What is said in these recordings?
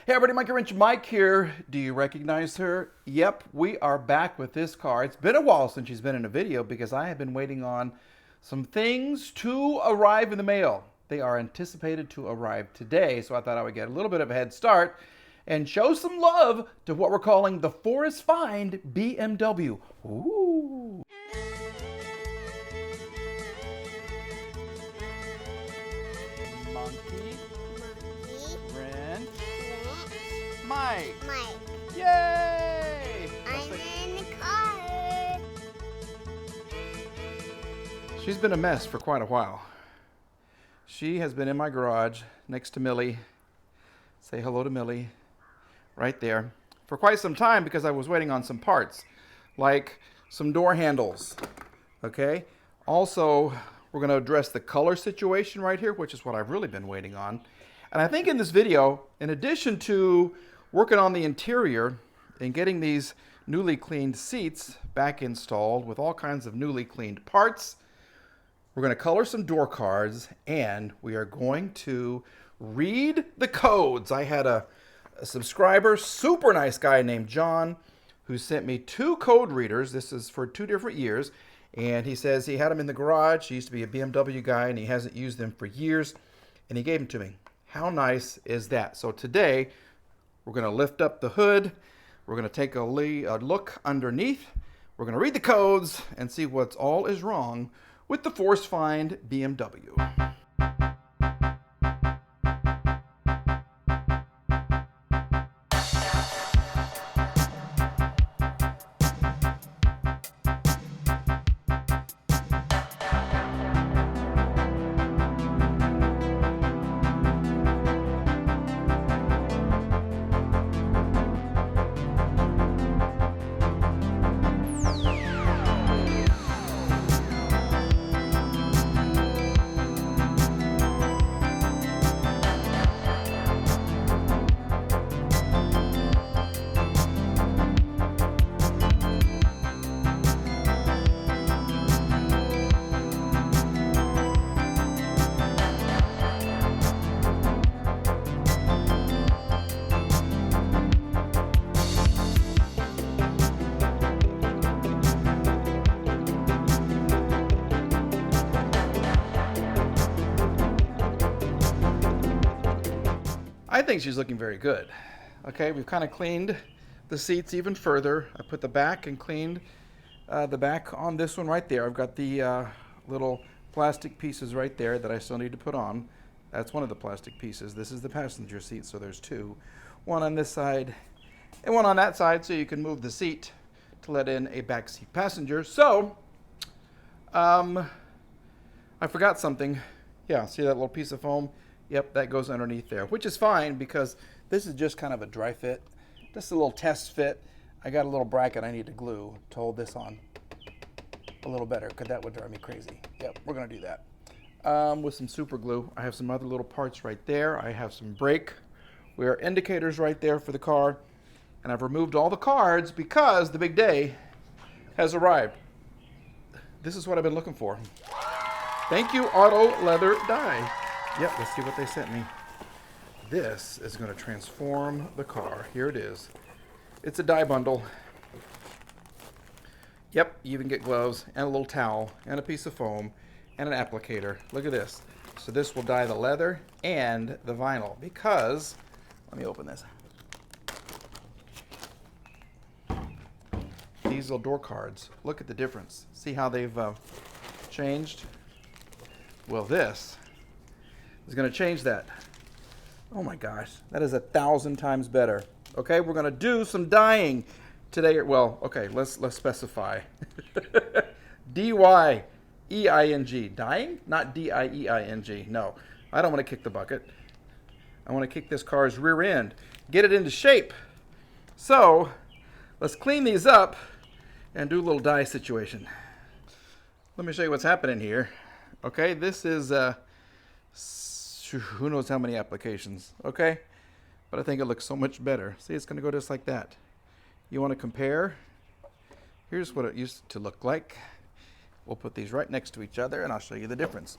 Hey everybody, Monkey Wrench Mike here. Do you recognize her? Yep, we are back with this car. It's been a while since she's been in a video because I have been waiting on some things to arrive in the mail. They are anticipated to arrive today, so I thought I would get a little bit of a head start and show some love to what we're calling the Forest Find BMW. Ooh. Monkey Wrench Mike. Yay! I'm in the car. She's been a mess for quite a while. She has been in my garage next to Millie. Say hello to Millie. Right there. For quite some time because I was waiting on some parts. Like some door handles. Okay? Also, we're going to address the color situation right here, which is what I've really been waiting on. And I think in this video, in addition to working on the interior and getting these newly cleaned seats back installed with all kinds of newly cleaned parts, we're going to color some door cards and we are going to read the codes. I had a subscriber, super nice guy named John, who sent me 2 code readers. This is for 2 different years. And he says he had them in the garage. He used to be a BMW guy and he hasn't used them for years. And he gave them to me. How nice is that? So today, we're going to lift up the hood. We're going to take a look underneath. We're going to read the codes and see what's all is wrong with the Forest Find BMW. I think she's looking very good. Okay, we've kind of cleaned the seats even further. I put the back and cleaned the back on this one right there. I've got the little plastic pieces right there that I still need to put on. That's one of the plastic pieces. This is the passenger seat, so there's 2. One on this side and one on that side, so you can move the seat to let in a backseat passenger. So, I forgot something. Yeah, see that little piece of foam? Yep, that goes underneath there, which is fine because this is just kind of a dry fit. Just a little test fit. I got a little bracket I need to glue to hold this on a little better because that would drive me crazy. Yep, we're going to do that. With some super glue. I have some other little parts right there. I have some brake rear indicators right there for the car. And I've removed all the cards because the big day has arrived. This is what I've been looking for. Thank you, Auto Leather Dye. Yep, let's see what they sent me. This is going to transform the car. Here it is. It's a dye bundle. Yep, you even get gloves and a little towel and a piece of foam and an applicator. Look at this. So this will dye the leather and the vinyl because, let me open this. These little door cards, look at the difference. See how they've changed? Well, this is going to change that. Oh my gosh, that is 1,000 times better. Okay, we're going to do some dyeing today. Well, okay, let's specify. D-Y-E-I-N-G. Dyeing? Not D-I-E-I-N-G. No, I don't want to kick the bucket. I want to kick this car's rear end. Get it into shape. So, let's clean these up and do a little dye situation. Let me show you what's happening here. Okay, this is who knows how many applications, okay? But I think it looks so much better. See, it's going to go just like that. You want to compare? Here's what it used to look like. We'll put these right next to each other and I'll show you the difference.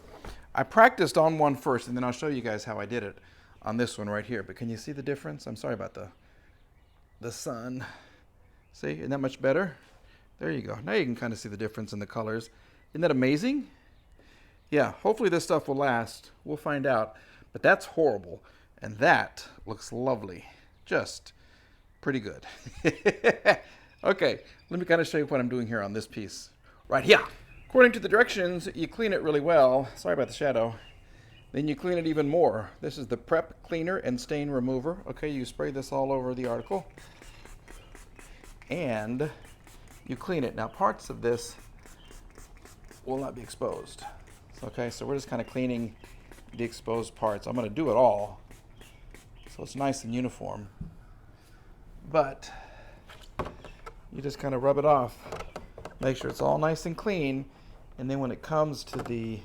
I practiced on one first and then I'll show you guys how I did it. on this one right here. But can you see the difference? I'm sorry about the sun. See, isn't that much better? There you go. Now you can kind of see the difference in the colors. Isn't that amazing? Yeah, hopefully this stuff will last. We'll find out. But that's horrible. And that looks lovely. Just pretty good. Okay, let me kind of show you what I'm doing here on this piece. Right here. According to the directions, you clean it really well. Sorry about the shadow. Then you clean it even more. This is the Prep Cleaner and Stain Remover. Okay, you spray this all over the article. And you clean it. Now, parts of this will not be exposed. Okay, so we're just kind of cleaning the exposed parts. I'm going to do it all, so it's nice and uniform. But you just kind of rub it off. Make sure it's all nice and clean. And then when it comes to the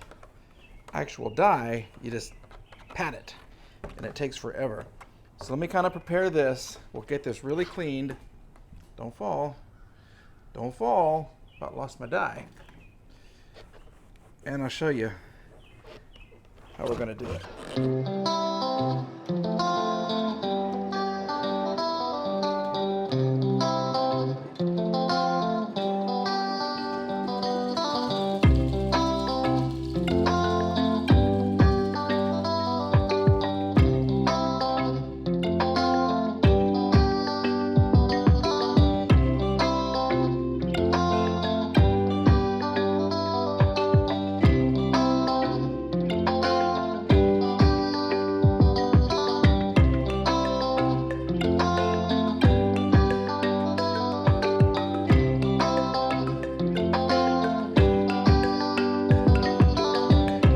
actual dye, you just pat it. And it takes forever. So let me kind of prepare this. We'll get this really cleaned. Don't fall. Don't fall. About lost my dye. And I'll show you how we're going to do it.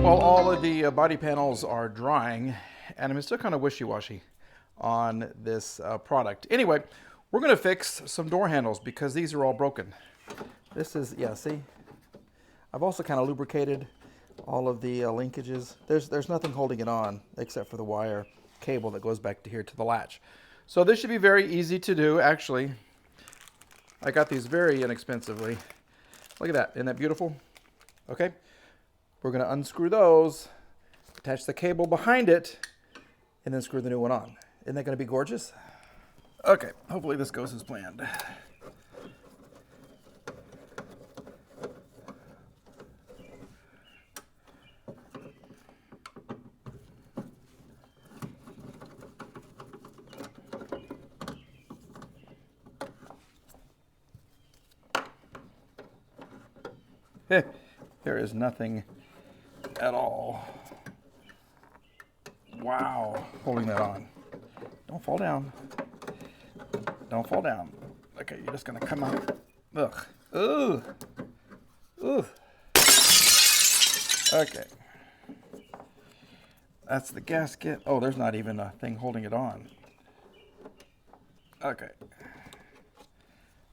Well, all of the body panels are drying, and I'm still kind of wishy-washy on this product. Anyway, we're going to fix some door handles because these are all broken. This is, yeah, see? I've also kind of lubricated all of the linkages. There's nothing holding it on except for the wire cable that goes back to here to the latch. So this should be very easy to do, actually. I got these very inexpensively. Look at that. Isn't that beautiful? Okay. We're going to unscrew those, attach the cable behind it, and then screw the new one on. Isn't that going to be gorgeous? Okay, hopefully this goes as planned. There is nothing at all. Wow, holding that on. Don't fall down. Don't fall down. Okay, you're just gonna come out. Ugh. Ooh. Ooh. Okay. That's the gasket. Oh, there's not even a thing holding it on. Okay.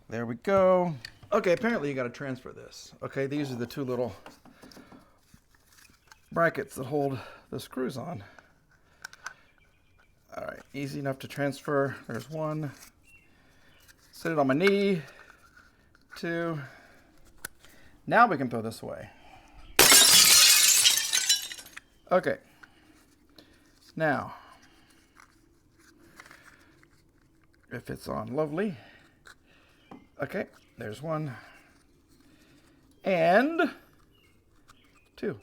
There we go. Okay, apparently you gotta transfer this. Okay, these are the two little brackets that hold the screws on. All right, easy enough to transfer. There's one. Set it on my knee. Two. Now we can throw this away. Okay. Now, if it's on lovely. Okay, there's one. And two.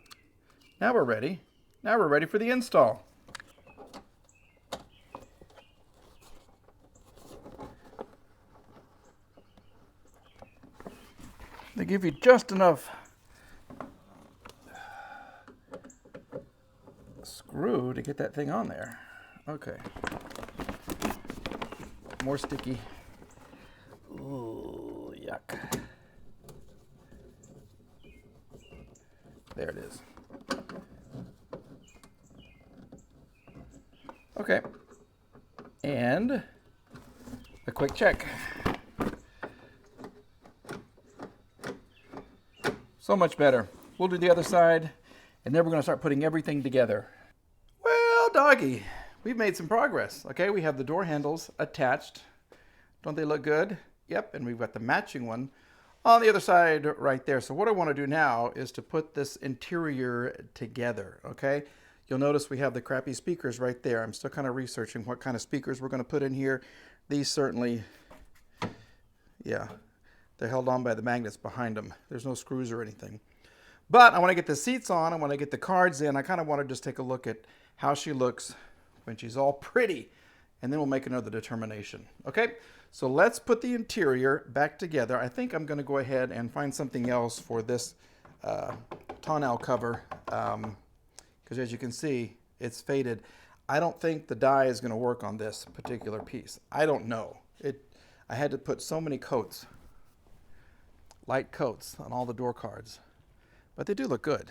Now we're ready. Now we're ready for the install. They give you just enough screw to get that thing on there. Okay. More sticky. Ooh, yuck. There it is. Okay. And a quick check. So much better. We'll do the other side, and then we're going to start putting everything together. Well, doggy, we've made some progress. Okay, we have the door handles attached. Don't they look good? Yep, and we've got the matching one on the other side right there. So what I want to do now is to put this interior together, okay? You'll notice we have the crappy speakers right there. I'm still kind of researching what kind of speakers we're going to put in here. These certainly, yeah, they're held on by the magnets behind them. There's no screws or anything. But I want to get the seats on. I want to get the cards in. I kind of want to just take a look at how she looks when she's all pretty. And then we'll make another determination. Okay, so let's put the interior back together. I think I'm going to go ahead and find something else for this tonneau cover. Because as you can see, it's faded. I don't think the dye is going to work on this particular piece. I don't know. I had to put so many coats, light coats, on all the door cards. But they do look good.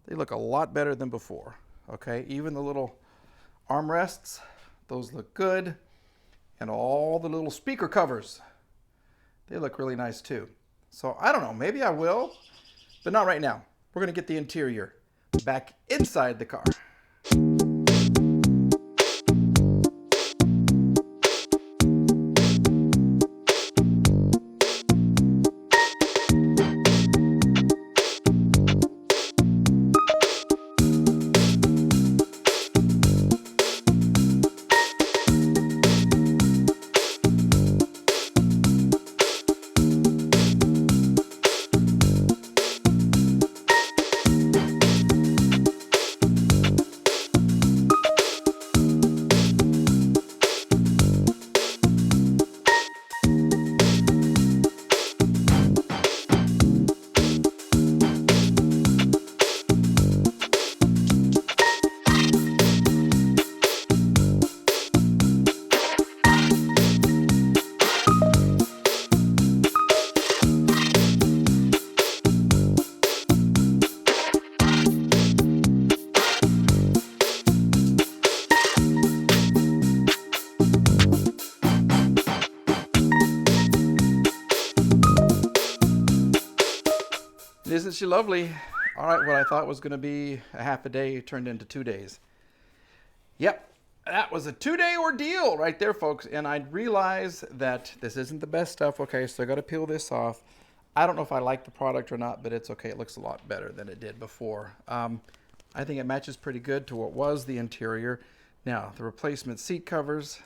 They look a lot better than before. Okay, even the little armrests, those look good. And all the little speaker covers, they look really nice too. So I don't know, maybe I will, but not right now. We're going to get the interior back inside the car. Isn't she lovely? All right, what I thought was going to be a half a day turned into 2 days. Yep, that was a 2-day ordeal right there, folks. And I realize that this isn't the best stuff. Okay, so I got to peel this off. I don't know if I like the product or not, but it's okay. It looks a lot better than it did before. I think it matches pretty good to what was the interior. Now, the replacement seat covers,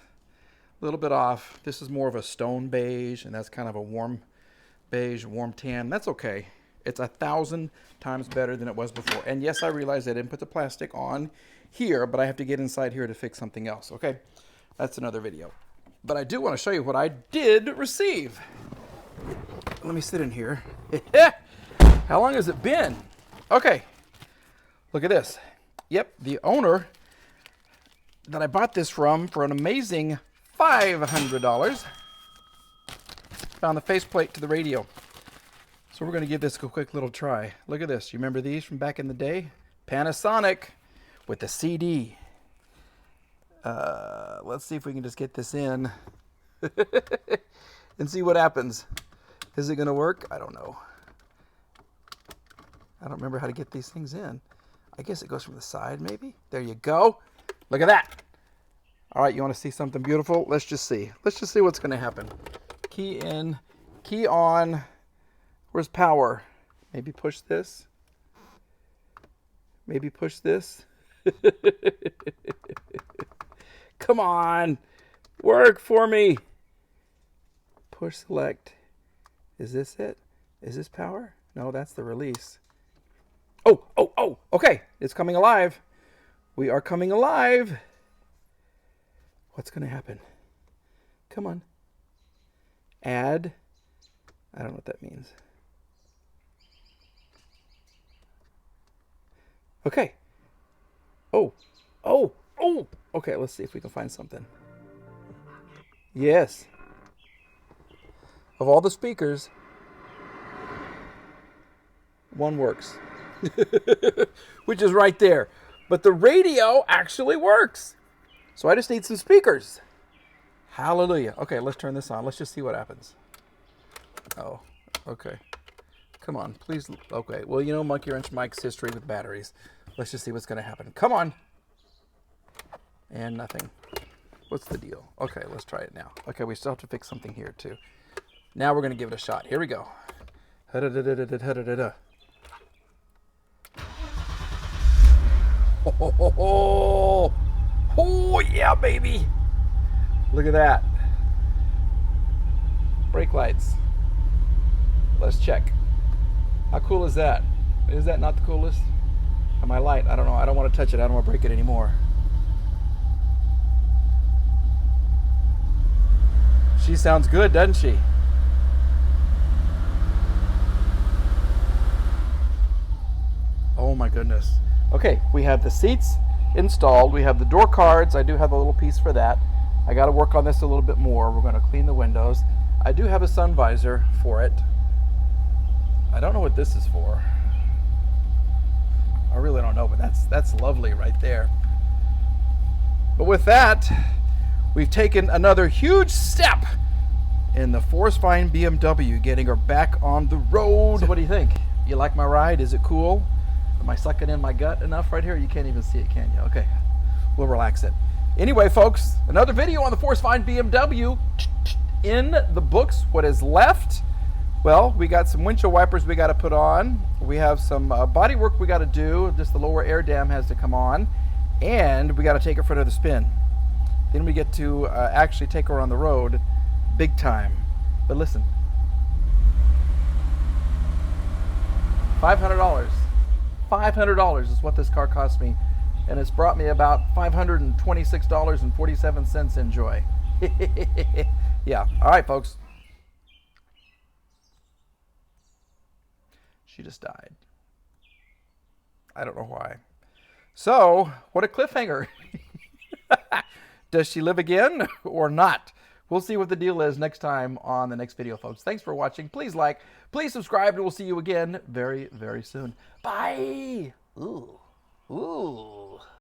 a little bit off. This is more of a stone beige, and that's kind of a warm beige, warm tan. That's okay. It's 1,000 times better than it was before. And yes, I realize I didn't put the plastic on here, but I have to get inside here to fix something else, okay? That's another video. But I do want to show you what I did receive. Let me sit in here. How long has it been? Okay, look at this. Yep, the owner that I bought this from for an amazing $500 found the faceplate to the radio. So we're going to give this a quick little try. Look at this. You remember these from back in the day? Panasonic with the CD. Let's see if we can just get this in and see what happens. Is it going to work? I don't know. I don't remember how to get these things in. I guess it goes from the side maybe. There you go. Look at that. All right, you want to see something beautiful? Let's just see. Let's just see what's going to happen. Key in, key on. Where's power? Maybe push this. Maybe push this. Come on. Work for me. Push select. Is this it? Is this power? No, that's the release. Oh, okay. It's coming alive. We are coming alive. What's going to happen? Come on. Add. I don't know what that means. Okay. Oh. Okay, let's see if we can find something. Yes. Of all the speakers, one works. Which is right there. But the radio actually works. So I just need some speakers. Hallelujah. Okay, let's turn this on. Let's just see what happens. Oh, okay. Come on, please. Okay, well, you know Monkey Wrench Mike's history with batteries. Let's just see what's going to happen. Come on. And nothing. What's the deal? Okay, let's try it now. Okay, we still have to fix something here, too. Now we're going to give it a shot. Here we go. Oh, yeah, baby. Look at that. Brake lights. Let's check. How cool is that? Is that not the coolest? And my light, I don't know. I don't want to touch it. I don't want to break it anymore. She sounds good, doesn't she? Oh my goodness. Okay, we have the seats installed. We have the door cards. I do have a little piece for that. I got to work on this a little bit more. We're going to clean the windows. I do have a sun visor for it. I don't know what this is for. I really don't know, but that's lovely right there. But with that, we've taken another huge step in the Force Find BMW, getting her back on the road. So what do you think? You like my ride? Is it cool? Am I sucking in my gut enough right here? You can't even see it, can you? Okay, we'll relax it. Anyway, folks, another video on the Force Find BMW. In the books, what is left? Well, we got some windshield wipers we got to put on. We have some body work we got to do. Just the lower air dam has to come on. And we got to take her for another spin. Then we get to actually take her on the road big time. But listen. $500. $500 is what this car cost me. And it's brought me about $526.47 in joy. Yeah. All right, folks. She just died. I don't know why. So, what a cliffhanger. Does she live again or not? We'll see what the deal is next time on the next video, folks. Thanks for watching. Please like, please subscribe, and we'll see you again very, very soon. Bye. Ooh. Ooh.